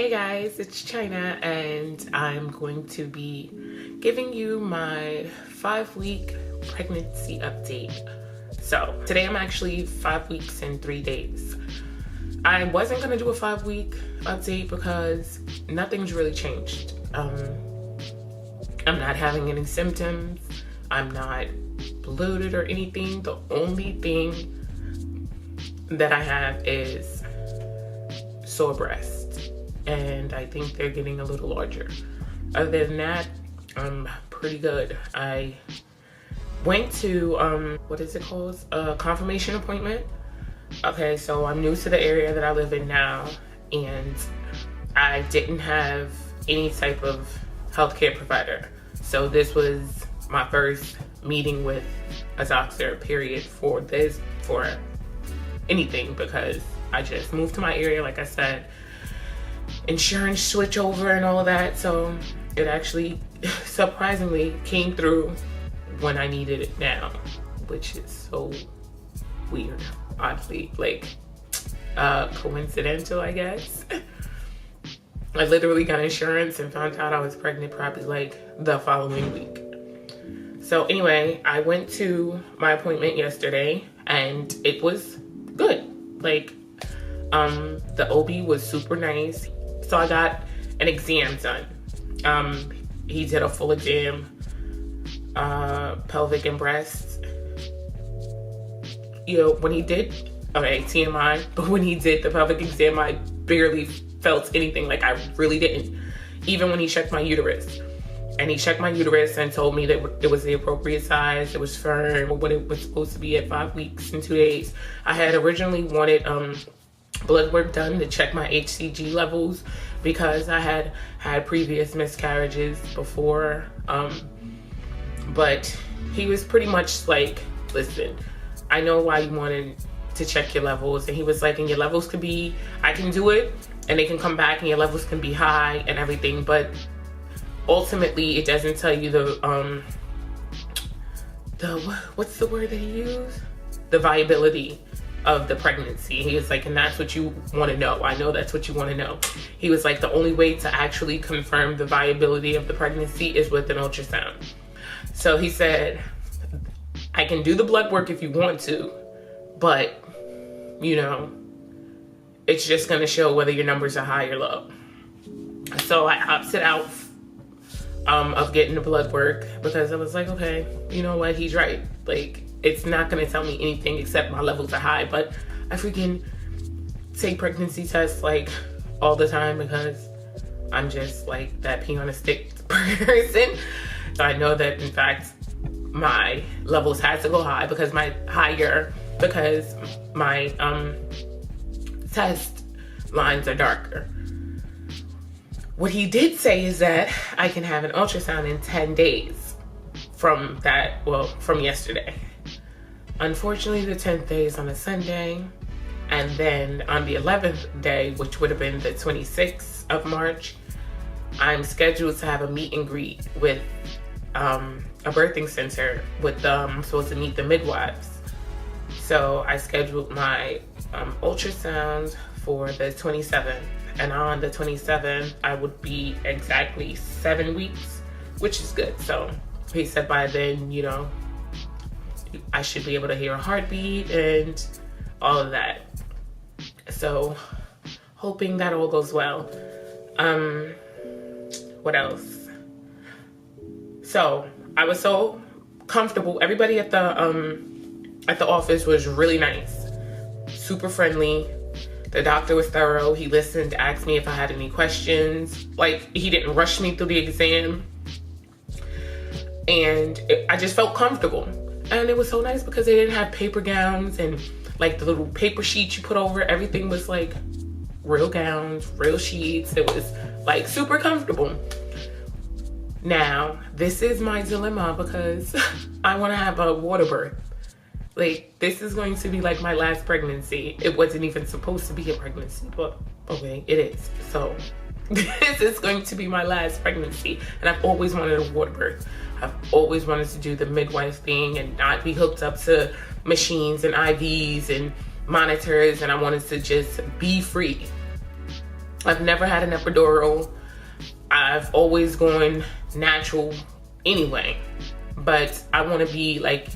Hey guys, it's China, and I'm going to be giving you my 5-week pregnancy update. So today I'm actually 5 weeks and 3 days. I wasn't gonna do a 5-week update because nothing's really changed. I'm not having any symptoms. I'm not bloated or anything. The only thing that I have is sore breasts, and I think they're getting a little larger. Other than that, I'm pretty good. I went to what is it called, a confirmation appointment. Okay, so I'm new to the area that I live in now, and I didn't have any type of healthcare provider, so this was my first meeting with a doctor period for anything, because I just moved to my area, like I said, insurance switch over and all of that. So it actually surprisingly came through when I needed it now, which is so weird, oddly, like coincidental, I guess. I literally got insurance and found out I was pregnant probably like the following week. So anyway, I went to my appointment yesterday and it was good. Like, the OB was super nice. So I got an exam done. He did a full exam, pelvic and breast. You know, when he did, okay, TMI, but when he did the pelvic exam, I barely felt anything. Like, I really didn't. Even when he checked my uterus. And he checked my uterus and told me that it was the appropriate size, it was firm, what it was supposed to be at 5 weeks and 2 days. I had originally wanted blood work done to check my HCG levels because I had had previous miscarriages before. But he was pretty much like, listen, I know why you wanted to check your levels. And he was like, and your levels could be, I can do it and they can come back and your levels can be high and everything, but ultimately it doesn't tell you the what's the word that he used? The viability of the pregnancy. He was like, and that's what you want to know. I know that's what you want to know. He was like, the only way to actually confirm the viability of the pregnancy is with an ultrasound. So he said, I can do the blood work if you want to, but you know, it's just going to show whether your numbers are high or low. So I opted out of getting the blood work because I was like, okay, you know what, he's right. Like, it's not gonna tell me anything except my levels are high. But I freaking take pregnancy tests like all the time because I'm just like that pee on a stick person. So I know that in fact my levels had to go high because my test lines are darker. What he did say is that I can have an ultrasound in 10 days from yesterday. Unfortunately, the 10th day is on a Sunday. And then on the 11th day, which would have been the 26th of March, I'm scheduled to have a meet and greet with a birthing center with I'm supposed to meet the midwives. So I scheduled my ultrasound for the 27th. And on the 27th, I would be exactly 7 weeks, which is good. So he said by then, you know, I should be able to hear a heartbeat and all of that. So hoping that all goes well. What else? So I was so comfortable. Everybody at the office was really nice, super friendly. The doctor was thorough. He listened, asked me if I had any questions. Like, he didn't rush me through the exam. And I just felt comfortable. And it was so nice because they didn't have paper gowns and like the little paper sheets you put over. Everything was like real gowns, real sheets. It was like super comfortable. Now, this is my dilemma because I want to have a water birth. Like, this is going to be like my last pregnancy. It wasn't even supposed to be a pregnancy, but okay, it is. So this is going to be my last pregnancy. And I've always wanted a water birth. I've always wanted to do the midwife thing and not be hooked up to machines and IVs and monitors. And I wanted to just be free. I've never had an epidural. I've always gone natural anyway, but I want to be like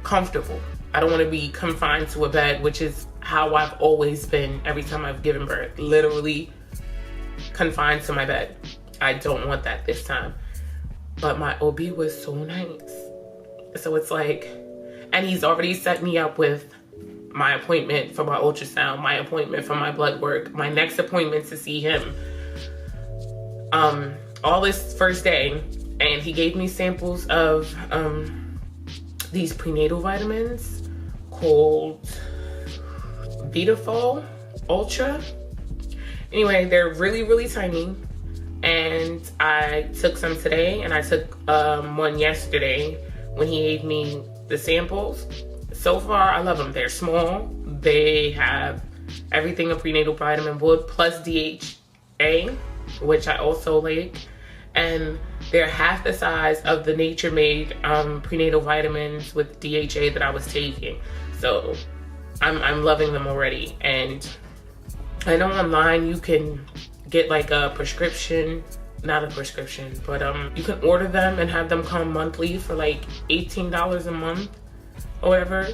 comfortable. I don't want to be confined to a bed, which is how I've always been every time I've given birth. Literally confined to my bed. I don't want that this time. But my OB was so nice. So it's like, and he's already set me up with my appointment for my ultrasound, my appointment for my blood work, my next appointment to see him. All this first day, and he gave me samples of these prenatal vitamins called Vitafol Ultra. Anyway, they're really, really tiny. And I took some today, and I took one yesterday when he gave me the samples. So far, I love them. They're small. They have everything a prenatal vitamin would, plus DHA, which I also like. And they're half the size of the Nature Made prenatal vitamins with DHA that I was taking. So I'm loving them already. And I know online you can get like a prescription, not a prescription, but you can order them and have them come monthly for like $18 a month or whatever.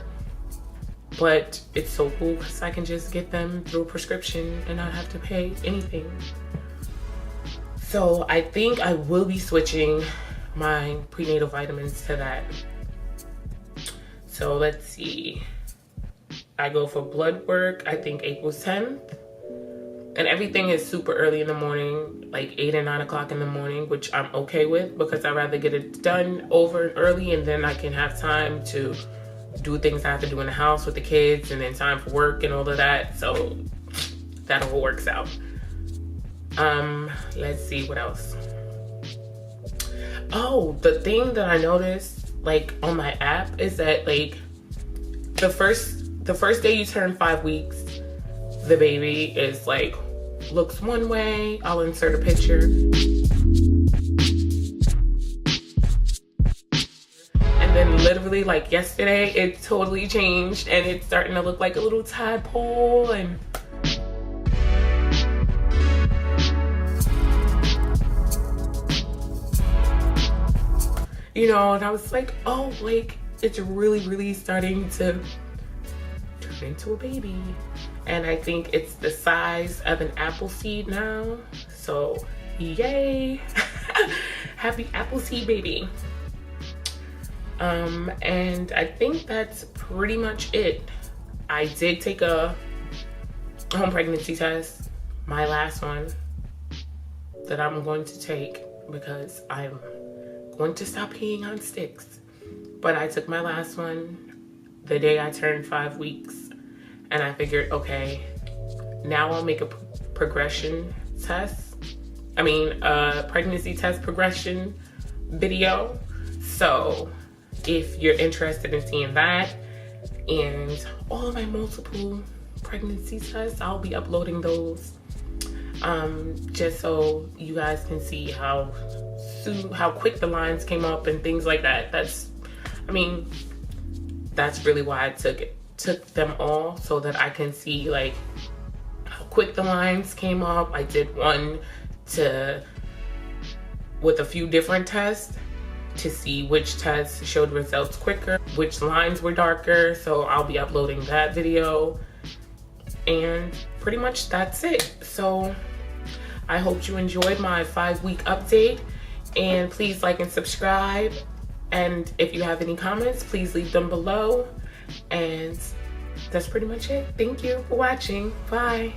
But it's so cool because I can just get them through a prescription and not have to pay anything. So I think I will be switching my prenatal vitamins to that. So let's see. I go for blood work, I think April 10th. And everything is super early in the morning, like 8 or 9 o'clock in the morning, which I'm okay with because I'd rather get it done over early and then I can have time to do things I have to do in the house with the kids and then time for work and all of that. So that all works out. Let's see what else. Oh, the thing that I noticed like on my app is that like the first day you turn 5 weeks, the baby is like looks one way. I'll insert a picture. And then literally like yesterday it totally changed and it's starting to look like a little tadpole. And you know, and I was like, oh, like it's really, really starting to turn into a baby. And I think it's the size of an apple seed now. So yay. Happy apple seed baby. And I think that's pretty much it. I did take a home pregnancy test, my last one that I'm going to take because I'm going to stop peeing on sticks. But I took my last one the day I turned 5 weeks. And I figured, okay, now I'll make a pregnancy test progression video. So if you're interested in seeing that and all of my multiple pregnancy tests, I'll be uploading those just so you guys can see how quick the lines came up and things like that. That's really why I took them all, so that I can see like how quick the lines came up. I did one with a few different tests to see which tests showed results quicker, which lines were darker. So I'll be uploading that video, and pretty much that's it. So I hope you enjoyed my 5-week update, and please like and subscribe. And if you have any comments, please leave them below. And that's pretty much it. Thank you for watching. Bye.